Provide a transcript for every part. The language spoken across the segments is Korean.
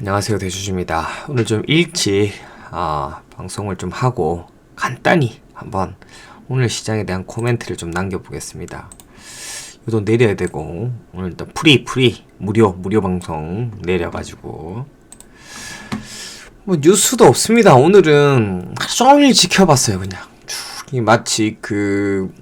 안녕하세요, 대주주입니다. 오늘 좀 일찍 방송을 좀 하고 간단히 한번 오늘 시장에 대한 코멘트를 좀 남겨보겠습니다. 이것도 내려야 되고 오늘 일단 프리 무료 방송 내려가지고 뭐 뉴스도 없습니다. 오늘은 하루 종일 지켜봤어요. 그냥 마치 그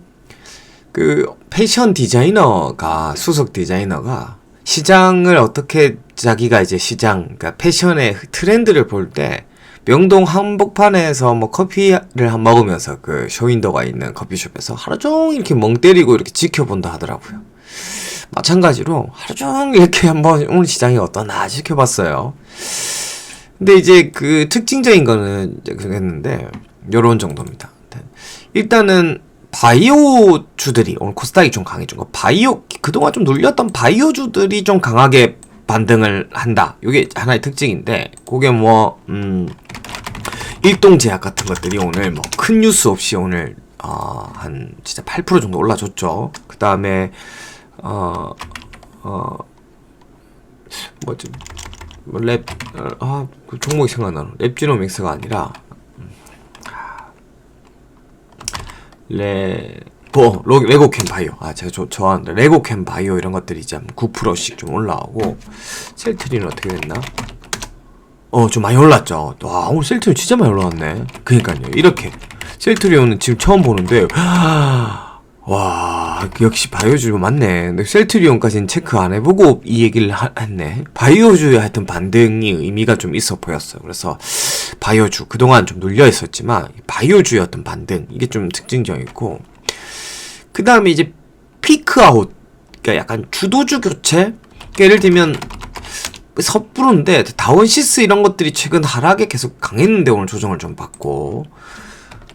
패션 디자이너가 수석 디자이너가 시장을 어떻게 자기가 이제 그러니까 패션의 트렌드를 볼 때 명동 한복판에서 뭐 커피를 먹으면서 그 쇼윈도가 있는 커피숍에서 하루 종일 이렇게 멍 때리고 이렇게 지켜본다 하더라고요. 마찬가지로 하루 종일 이렇게 한번 오늘 시장이 어떠나 지켜봤어요. 근데 이제 그 특징적인 거는 이제 그랬는데 요런 정도입니다. 일단은 바이오주들이 오늘 코스닥이 좀 강해진 거, 그동안 좀 눌렸던 바이오주들이 좀 강하게 반등을 한다. 이게 하나의 특징인데, 그게 일동제약 같은 것들이 오늘 뭐 큰 뉴스 없이 오늘 한 진짜 8% 정도 올라줬죠. 그 다음에 그 종목이 생각나는 랩지노믹스가 아니라 레고캠 바이오. 제가 좋아하는데 레고캠 바이오 이런 것들이 이제 9%씩 좀 올라오고, 셀트리는 어떻게 됐나? 좀 많이 올랐죠. 와, 오늘 셀트리온 진짜 많이 올라왔네. 그니까요. 이렇게 셀트리온은 지금 처음 보는데 와, 역시 바이오주 맞네. 근데 셀트리온까지는 체크 안 해보고 이 얘기를 했네. 바이오주의 하여튼 반등이 의미가 좀 있어 보였어요. 그래서 바이오주 그동안 좀 눌려 있었지만 바이오주의 어떤 반등, 이게 좀 특징적이고, 그 다음에 이제 피크아웃, 그러니까 약간 주도주 교체. 예를 들면 섣부른데 다원시스 이런 것들이 최근 하락에 계속 강했는데 오늘 조정을 좀 받고,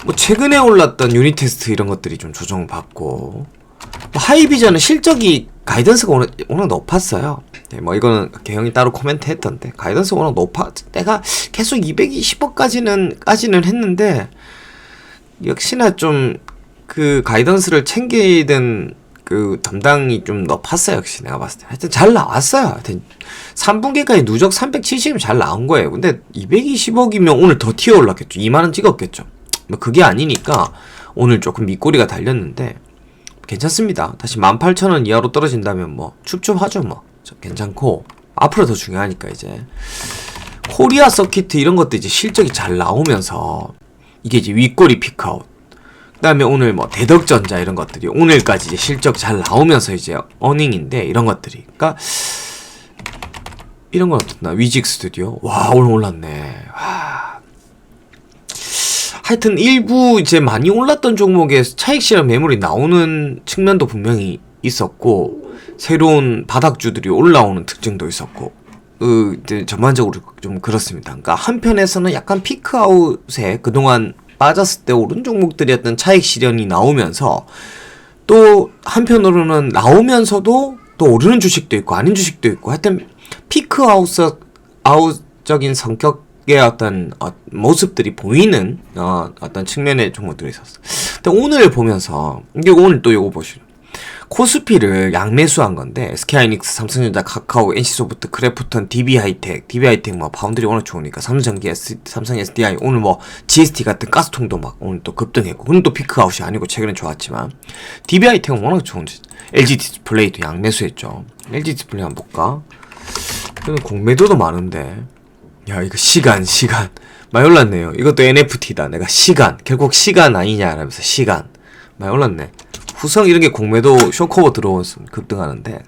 뭐 최근에 올랐던 유니테스트 이런 것들이 좀 조정을 받고, 하이비전은 실적이 가이던스가 오늘 높았어요. 네, 뭐 이거는 개형이 따로 코멘트 했던데, 가이던스가 오늘 내가 계속 220억까지는 했는데 역시나 좀 그 가이던스를 챙기던 그 담당이 좀 높았어요. 역시 내가 봤을 때 하여튼 잘 나왔어요. 하여튼 3분기까지 누적 370이면 잘 나온 거예요. 근데 220억이면 오늘 더 튀어 올랐겠죠. 2만원 찍었겠죠. 뭐 그게 아니니까 오늘 조금 밑꼬리가 달렸는데 괜찮습니다. 다시 18,000원 이하로 떨어진다면 뭐 춥춥하죠. 뭐 괜찮고, 앞으로 더 중요하니까 이제 코리아 서킷 이런 것도 이제 실적이 잘 나오면서 이게 이제 윗꼬리 피크아웃, 그 다음에 오늘 뭐 대덕전자 이런 것들이 오늘까지 이제 실적 잘 나오면서 이제 어닝인데, 이런 것들이, 그러니까 이런 건 어떻나, 위직 스튜디오, 와 오늘 올랐네. 와. 하여튼 일부 이제 많이 올랐던 종목에 차익 실현 매물이 나오는 측면도 분명히 있었고, 새로운 바닥주들이 올라오는 특징도 있었고, 이제 전반적으로 좀 그렇습니다. 그러니까 한편에서는 약간 피크아웃에 그동안 빠졌을 때 오른 종목들이 어떤 차익 실현이 나오면서, 또 한편으로는 나오면서도 또 오르는 주식도 있고 아닌 주식도 있고, 하여튼 피크아웃적인 성격의 어떤 모습들이 보이는 어떤 측면의 종목들이 있었어. 근데 오늘 보면서, 이게 오늘 또 요거 보시죠. 코스피를 양매수한 건데, SK하이닉스, 삼성전자, 카카오, NC소프트, 크래프톤, DB하이텍 뭐 파운드리 워낙 좋으니까 삼성전기, 삼성 SDI, 오늘 뭐 GST 같은 가스통도 막 오늘 또 급등했고, 오늘 또 피크아웃이 아니고 최근에 좋았지만, DB하이텍은 워낙 좋은지, LG 디스플레이도 양매수했죠. LG 디스플레이 한번 볼까? 이거는 공매도도 많은데, 야 이거 시간 많이 올랐네요. 이것도 NFT다. 내가 결국 시간 아니냐 라면서 시간 많이 올랐네. 후성 이런 게 공매도 쇼커버 들어오면 급등하는데,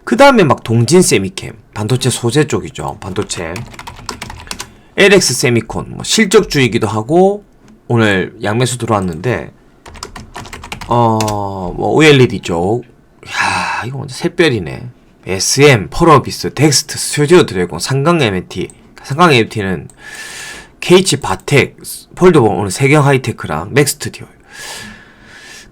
그 다음에 막 동진 세미캠, 반도체 소재 쪽이죠. 반도체 LX 세미콘, 뭐 실적주이기도 하고 오늘 양매수 들어왔는데, 뭐 OLED 쪽, 야 이거 완전 샛별이네. SM, 펄어비스, 덱스트, 스튜디오 드래곤, 상강 MT는 KH 바텍, 폴더본, 오늘 세경 하이테크랑 맥스튜디오.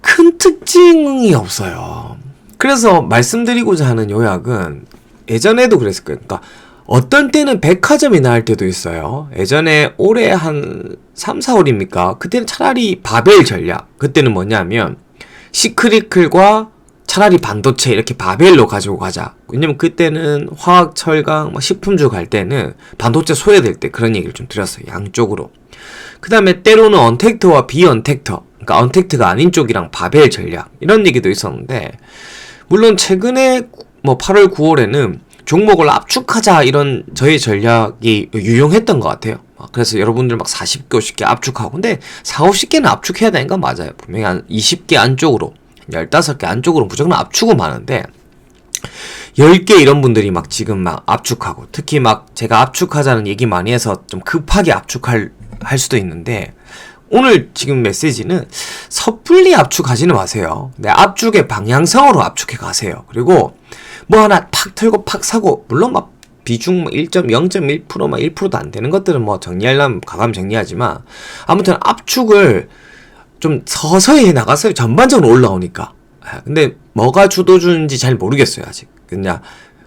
큰 특징이 없어요. 그래서 말씀드리고자 하는 요약은, 예전에도 그랬을 거예요. 그러니까 어떤 때는 백화점이 나을 때도 있어요. 예전에 올해 한 3, 4월입니까? 그때는 차라리 바벨 전략. 그때는 뭐냐면 시크리클과 차라리 반도체 이렇게 바벨로 가지고 가자. 왜냐면 그때는 화학, 철강, 뭐 식품주 갈 때는 반도체 소외될 때 그런 얘기를 좀 드렸어요. 양쪽으로. 그 다음에 때로는 언택트와 비언택터, 그러니까 언택트가 아닌 쪽이랑 바벨 전략 이런 얘기도 있었는데, 물론 최근에 뭐 8월, 9월에는 종목을 압축하자 이런 저희 전략이 유용했던 것 같아요. 그래서 여러분들 막 40개, 50개 압축하고, 근데 4, 50개는 압축해야 되는 건 맞아요. 분명히 한 20개 안쪽으로, 15개 안쪽으로 무조건 압축은 많은데, 10개 이런 분들이 막 지금 막 압축하고, 특히 막 제가 압축하자는 얘기 많이 해서 좀 급하게 압축할 수도 있는데, 오늘 지금 메시지는 섣불리 압축하지는 마세요. 네, 압축의 방향성으로 압축해 가세요. 그리고 뭐 하나 팍 털고 팍 사고, 물론 막 비중 0.1% 막 1%도 안 되는 것들은 뭐 정리하려면 가감 정리하지만, 아무튼 압축을 좀 서서히 해 나갔어요. 전반적으로 올라오니까. 근데 뭐가 주도주인지 잘 모르겠어요, 아직. 그냥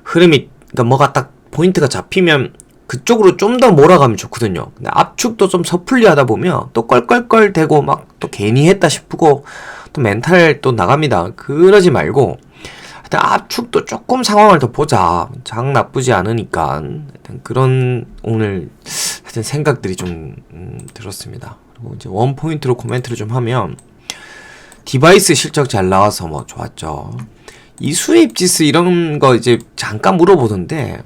흐름이, 그러니까 뭐가 딱 포인트가 잡히면 그쪽으로 좀 더 몰아가면 좋거든요. 근데 압축도 좀 섣불리 하다 보면 또 껄껄껄 대고 막 또 괜히 했다 싶고 또 멘탈 또 나갑니다. 그러지 말고 하여튼 압축도 조금 상황을 더 보자. 장 나쁘지 않으니까. 하여튼 그런 오늘 하여튼 생각들이 좀 들었습니다. 그리고 이제 원 포인트로 코멘트를 좀 하면, 디바이스 실적 잘 나와서 뭐 좋았죠. 이 수입 지수 이런 거 이제 잠깐 물어보던데,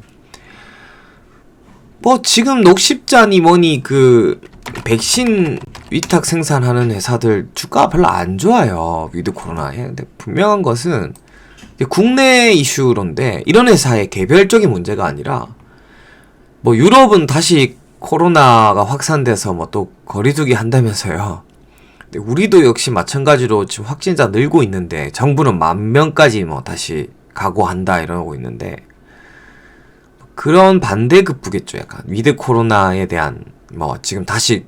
뭐 지금 녹십자니 뭐니 그 백신 위탁 생산하는 회사들 주가가 별로 안 좋아요. 위드 코로나에. 근데 분명한 것은 국내 이슈론데, 이런 회사의 개별적인 문제가 아니라, 뭐 유럽은 다시 코로나가 확산돼서 뭐 또 거리두기 한다면서요. 근데 우리도 역시 마찬가지로 지금 확진자 늘고 있는데, 정부는 10,000명까지 뭐 다시 각오한다 이러고 있는데, 그런 반대급부겠죠. 약간 위드 코로나에 대한 뭐 지금 다시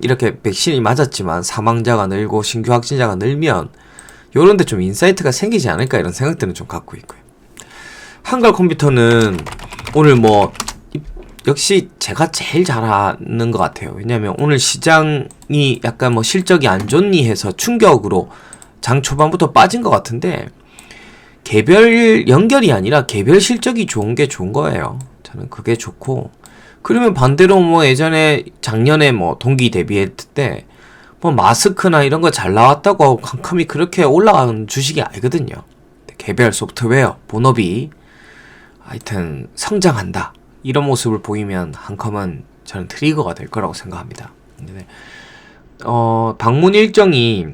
이렇게 백신이 맞았지만 사망자가 늘고 신규 확진자가 늘면 요런데 좀 인사이트가 생기지 않을까, 이런 생각들은 좀 갖고 있고요. 한글컴퓨터는 오늘 뭐 역시 제가 제일 잘하는 것 같아요. 왜냐면 오늘 시장이 약간 뭐 실적이 안 좋니 해서 충격으로 장 초반부터 빠진 것 같은데, 개별 연결이 아니라 개별 실적이 좋은 게 좋은 거예요. 저는 그게 좋고, 그러면 반대로 뭐 예전에 작년에 뭐 동기 대비했을 때 뭐 마스크나 이런 거 잘 나왔다고 캄캄이 그렇게 올라가는 주식이 아니거든요. 개별 소프트웨어, 본업이 하여튼 성장한다, 이런 모습을 보이면 한컴은 저는 트리거가 될 거라고 생각합니다. 근데 방문 일정이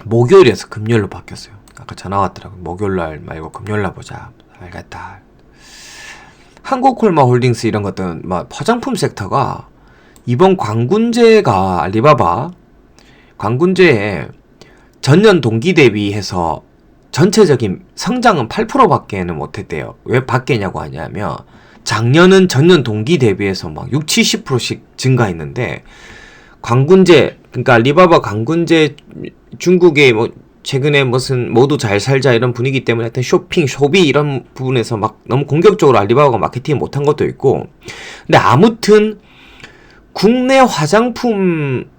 목요일에서 금요일로 바뀌었어요. 아까 전화 왔더라고요. 목요일날 말고 금요일날 보자. 알겠다. 한국콜마홀딩스 이런 것들은 막 화장품 섹터가 이번 광군제가 알리바바 광군제에 전년 동기 대비해서 전체적인 성장은 8%밖에는 못했대요. 왜 밖에냐고 하냐면, 작년은 전년 동기 대비해서 막 60-70%씩 증가했는데, 광군제, 그러니까 알리바바 광군제 중국의 뭐 최근에 무슨 모두 잘 살자 이런 분위기 때문에 하여튼 쇼핑, 소비 이런 부분에서 막 너무 공격적으로 알리바바가 마케팅 못한 것도 있고, 근데 아무튼 국내 화장품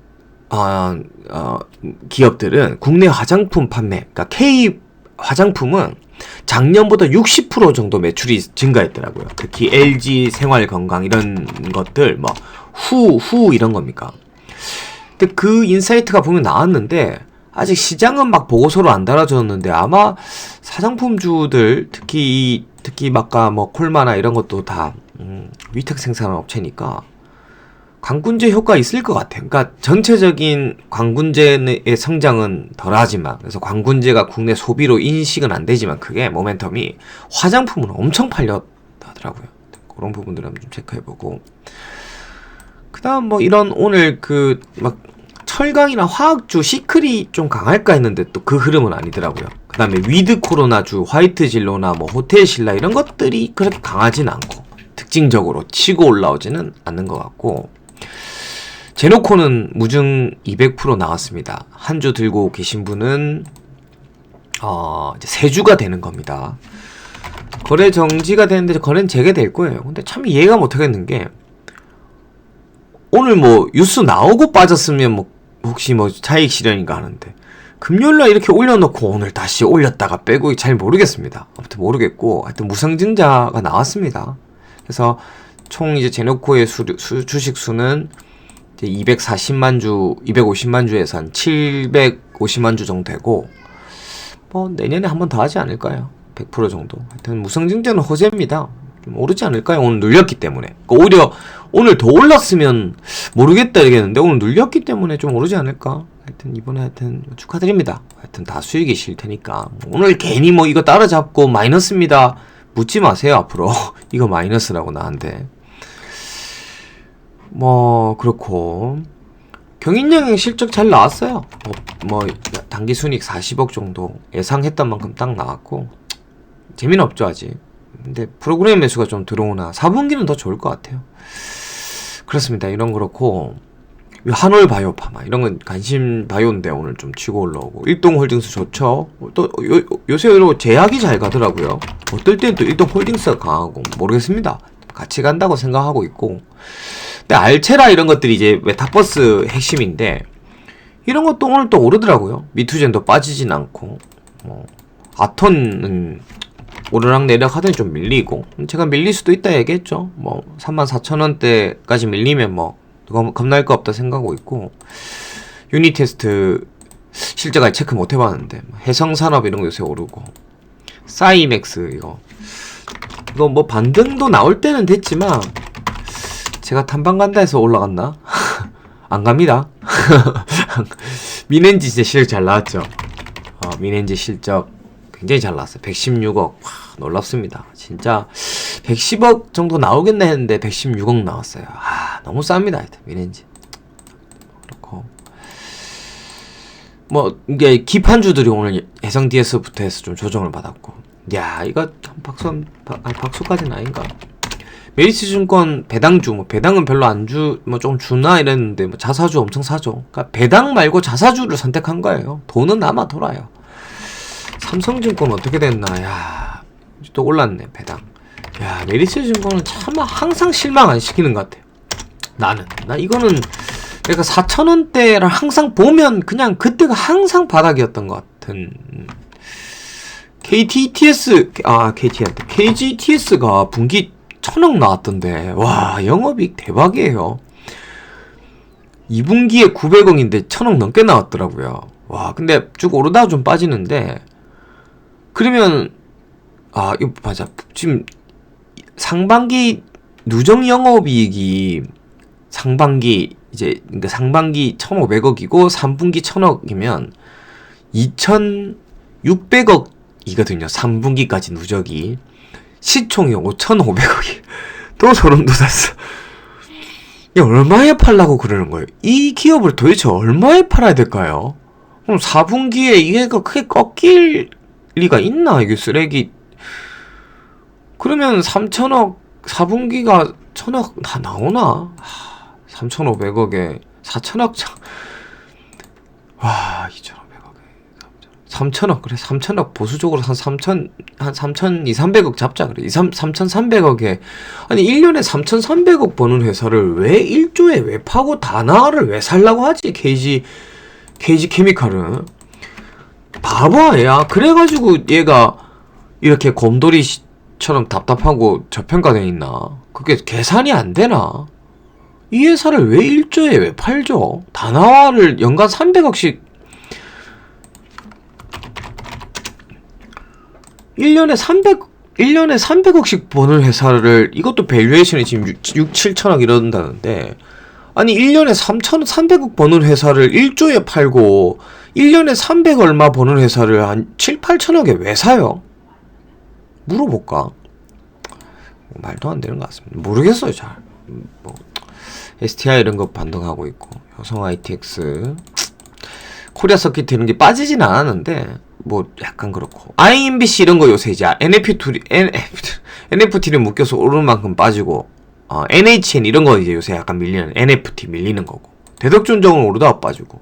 기업들은 국내 화장품 판매, 그러니까 K 화장품은 작년보다 60% 정도 매출이 증가했더라고요. 특히 LG 생활건강 이런 것들, 뭐 후 이런 겁니까? 근데 그 인사이트가 보면 나왔는데, 아직 시장은 막 보고서로 안 달아줬는데, 아마 사장품주들 특히 아까 뭐 콜마나 이런 것도 다 위탁 생산한 업체니까 광군제 효과 있을 것 같아요. 그러니까 전체적인 광군제의 성장은 덜하지만, 그래서 광군제가 국내 소비로 인식은 안 되지만 그게 모멘텀이 화장품은 엄청 팔렸다더라고요. 그런 부분들은 좀 체크해보고, 그 다음 뭐 이런 오늘 그 막 철강이나 화학주 시클이 좀 강할까 했는데 또 그 흐름은 아니더라고요. 그 다음에 위드 코로나주, 화이트 진로나 뭐 호텔 신라 이런 것들이 그렇게 강하진 않고 특징적으로 치고 올라오지는 않는 것 같고, 제노코는 무증 200% 나왔습니다. 한 주 들고 계신 분은 이제 3주가 되는 겁니다. 거래 정지가 되는데 거래는 재개될 거예요. 근데 참 이해가 못하겠는 게, 오늘 뭐 뉴스 나오고 빠졌으면 뭐 혹시 뭐 차익 실현인가 하는데, 금요일날 이렇게 올려놓고 오늘 다시 올렸다가 빼고 잘 모르겠습니다. 아무튼 모르겠고 하여튼 무상증자가 나왔습니다. 그래서 총 이제 제노코의 주식 수는 이제 240만 주, 250만 주에서 한 750만 주 정도 되고 뭐 내년에 한 번 더 하지 않을까요? 100% 정도. 하여튼 무상증자는 호재입니다. 좀 오르지 않을까요? 오늘 눌렸기 때문에. 그러니까 오히려 오늘 더 올랐으면 모르겠다 이러겠는데 오늘 눌렸기 때문에 좀 오르지 않을까? 하여튼 이번에 하여튼 축하드립니다. 하여튼 다 수익이 실 테니까 오늘 괜히 뭐 이거 따라잡고 마이너스입니다 묻지 마세요. 앞으로 이거 마이너스라고 나한테. 뭐 그렇고 경인양행 실적 잘 나왔어요. 뭐 당기순이익 40억 정도 예상했던 만큼 딱 나왔고 재미는 없죠 아직. 근데 프로그램 매수가 좀 들어오나 4분기는 더 좋을 것 같아요. 그렇습니다. 이런 그렇고 한올 바이오파마 이런 건 관심 바이오인데 오늘 좀 치고 올라오고 일동홀딩스 좋죠. 또 요새 이러고 제약이 잘 가더라고요. 어떨 때는 또 일동홀딩스가 강하고 모르겠습니다. 같이 간다고 생각하고 있고. 근데 알체라 이런 것들이 이제 메타버스 핵심인데 이런 것도 오늘 또 오르더라고요. 미투젠도 빠지진 않고 아톤은 오르락 내리락 하더니 좀 밀리고 제가 밀릴 수도 있다 얘기했죠. 뭐 34,000원대까지 밀리면 뭐 겁날 거 없다 생각하고 있고 유니테스트 실적 아직 체크 못 해봤는데 해성산업 이런 거 요새 오르고 사이맥스 이거 뭐 반등도 나올 때는 됐지만 제가 탐방 간다 해서 올라갔나? 안 갑니다. 미넨지 진짜 실적 잘 나왔죠. 미넨지 실적 굉장히 잘 나왔어요. 116억. 와, 놀랍습니다. 진짜 110억 정도 나오겠나 했는데 116억 나왔어요. 너무 쌉니다. 하여튼 미넨지. 그렇고 뭐 이게 기판주들이 오늘 해성 DS부터 해서 좀 조정을 받았고. 야, 이거 박수까지는 아닌가? 메리츠증권 배당주, 뭐 배당은 별로 안 뭐 좀 주나 이랬는데 뭐 자사주 엄청 사죠. 그러니까 배당 말고 자사주를 선택한 거예요. 돈은 남아 돌아요. 삼성증권 어떻게 됐나? 야, 또 올랐네 배당. 야, 메리츠증권은 참 항상 실망 안 시키는 것 같아요. 나 이거는 내가 4,000원대를 항상 보면 그냥 그때가 항상 바닥이었던 것 같은. KGTS가 분기 1,000억 나왔던데, 와, 영업이익 대박이에요. 2분기에 900억인데 1,000억 넘게 나왔더라고요. 와, 근데 쭉 오르다가 좀 빠지는데, 그러면, 이거 맞아. 지금 상반기 누적 영업이익이 상반기 1,500억이고 3분기 1,000억이면 2,600억이거든요. 3분기까지 누적이. 시총이 5,500억이. 또 소름 돋았어. 이 얼마에 팔라고 그러는 거예요? 이 기업을 도대체 얼마에 팔아야 될까요? 그럼 4분기에 이게가 크게 꺾일 리가 있나? 이게 쓰레기. 그러면 3,000억, 4분기가 1,000억 다 나오나? 3,500억에 4,000억 와, 2,500억에 3,000억. 그래, 3,000억 보수적으로 한 3,200~300억 잡자. 그래. 3,300억에 아니 1년에 3,300억 버는 회사를 왜 1조에 왜 파고 다나를 왜 살라고 하지? KG 케미칼은 바보야. 야, 그래가지고 얘가 이렇게 곰돌이처럼 답답하고 저평가돼 있나? 그게 계산이 안 되나? 이 회사를 왜 1조에 왜 팔죠? 다나와를 연간 300억씩 1년에 300억씩 버는 회사를, 이것도 밸류에이션이 지금 7천억 이런다는데, 아니 1년에 300억 버는 회사를 1조에 팔고 1년에 300 얼마 버는 회사를 한 7, 8천억에 왜 사요? 물어볼까? 말도 안 되는 것 같습니다. 모르겠어요. 잘 뭐 STI 이런 거 반등하고 있고, 효성 ITX, 코리아 서킷 이런 게 빠지진 않았는데 뭐 약간 그렇고, IMBC 이런 거 요새 이제 NFT를 묶여서 오르는 만큼 빠지고, NHN 이런 거 이제 요새 약간 밀리는, NFT 밀리는 거고, 대덕존정은 오르다가 빠지고,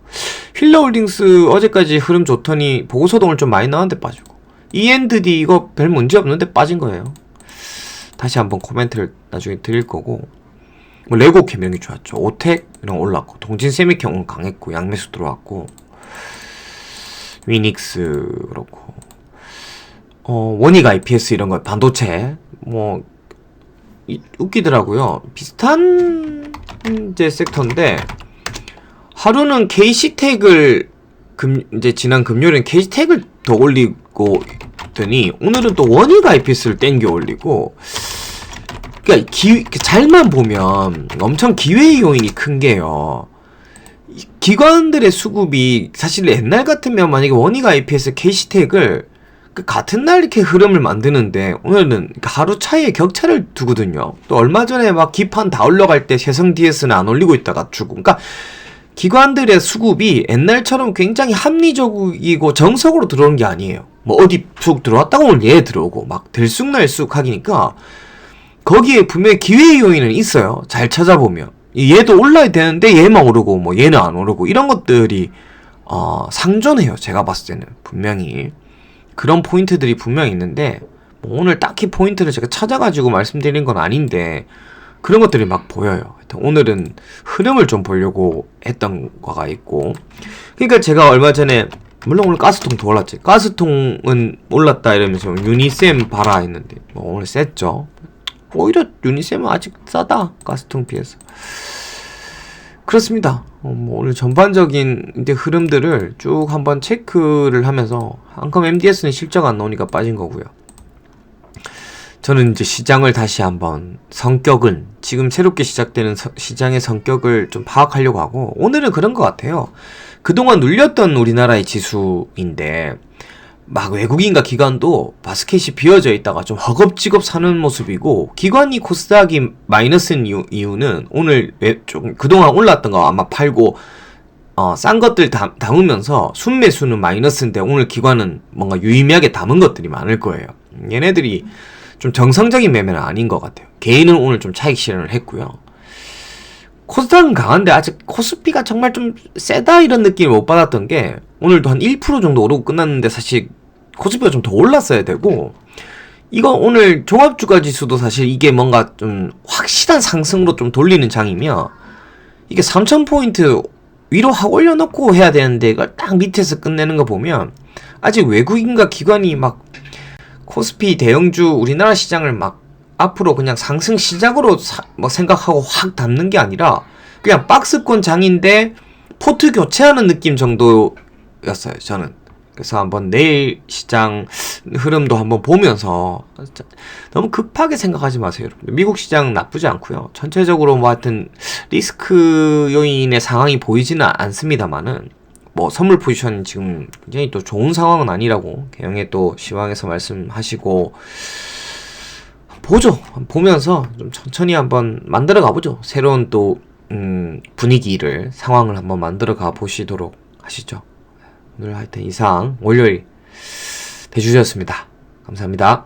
힐러홀딩스 어제까지 흐름 좋더니 보고서도 오늘 좀 많이 나왔는데 빠지고, E&D 이거 별 문제 없는데 빠진 거예요. 다시 한번 코멘트를 나중에 드릴 거고, 뭐 레고캠 이런 게 좋았죠. 오텍 이런 거 올랐고, 동진 세미캠 오늘 강했고, 양매수 들어왔고, 위닉스 그렇고 원익 IPS 이런 거 반도체 뭐 웃기더라고요. 비슷한 이제 섹터인데 하루는 KC텍을 이제 지난 금요일엔 KC텍을 더 올리고 있더니 오늘은 또 원익 IPS를 땡겨 올리고, 그러니까 잘만 보면 엄청 기회의 요인이 큰 게요. 기관들의 수급이 사실 옛날 같으면 만약에 원익 IPS, KC텍을 같은 날 이렇게 흐름을 만드는데 오늘은 하루 차이에 격차를 두거든요. 또 얼마 전에 막 기판 다 올라갈 때 세성 DS는 안 올리고 있다가 주고, 그러니까 기관들의 수급이 옛날처럼 굉장히 합리적이고 정석으로 들어오는 게 아니에요. 뭐 어디 쭉 들어왔다가 오늘 얘 들어오고 막 들쑥날쑥 하기니까 거기에 분명히 기회의 요인은 있어요. 잘 찾아보면 얘도 올라야 되는데 얘만 오르고 뭐 얘는 안 오르고 이런 것들이 상존해요. 제가 봤을 때는 분명히 그런 포인트들이 분명히 있는데 뭐 오늘 딱히 포인트를 제가 찾아가지고 말씀드리는 건 아닌데 그런 것들이 막 보여요. 오늘은 흐름을 좀 보려고 했던 거가 있고, 그러니까 제가 얼마 전에 물론 오늘 가스통 더 올랐지. 가스통은 올랐다 이러면서 유니셈 봐라 했는데 뭐 오늘 셌죠. 오히려 유니셈은 아직 싸다, 가스통 비해서. 그렇습니다. 뭐 오늘 전반적인 이제 흐름들을 쭉 한번 체크를 하면서 한컴 MDS는 실적 안 나오니까 빠진 거고요. 저는 이제 시장을 다시 한번 성격은 지금 새롭게 시작되는 시장의 성격을 좀 파악하려고 하고, 오늘은 그런 것 같아요. 그동안 눌렸던 우리나라의 지수인데 막 외국인과 기관도 바스켓이 비어져 있다가 좀 허겁지겁 사는 모습이고, 기관이 코스닥이 마이너스인 이유는 오늘 좀 그동안 올랐던 거 아마 팔고 싼 것들 담으면서 순매수는 마이너스인데 오늘 기관은 뭔가 유의미하게 담은 것들이 많을 거예요. 얘네들이 좀 정상적인 매매는 아닌 것 같아요. 개인은 오늘 좀 차익 실현을 했고요. 코스닥은 강한데 아직 코스피가 정말 좀 세다 이런 느낌을 못 받았던 게, 오늘도 한 1% 정도 오르고 끝났는데 사실 코스피가 좀 더 올랐어야 되고, 이거 오늘 종합주가 지수도 사실 이게 뭔가 좀 확실한 상승으로 좀 돌리는 장이면 이게 3000포인트 위로 확 올려놓고 해야 되는데 이걸 딱 밑에서 끝내는 거 보면 아직 외국인과 기관이 막 코스피 대형주 우리나라 시장을 막 앞으로 그냥 상승 시작으로 뭐 생각하고 확 담는 게 아니라 그냥 박스권 장인데 포트 교체하는 느낌 정도였어요, 저는. 그래서 한번 내일 시장 흐름도 한번 보면서 너무 급하게 생각하지 마세요, 여러분. 미국 시장 나쁘지 않고요. 전체적으로 뭐 하여튼 리스크 요인의 상황이 보이지는 않습니다만은 뭐 선물 포지션 지금 굉장히 또 좋은 상황은 아니라고 개영에 또 시황에서 말씀하시고, 보죠. 보면서 좀 천천히 한번 만들어 가보죠. 새로운 또 분위기를, 상황을 한번 만들어 가 보시도록 하시죠. 오늘 하여튼 이상 월요일 대주셨습니다. 감사합니다.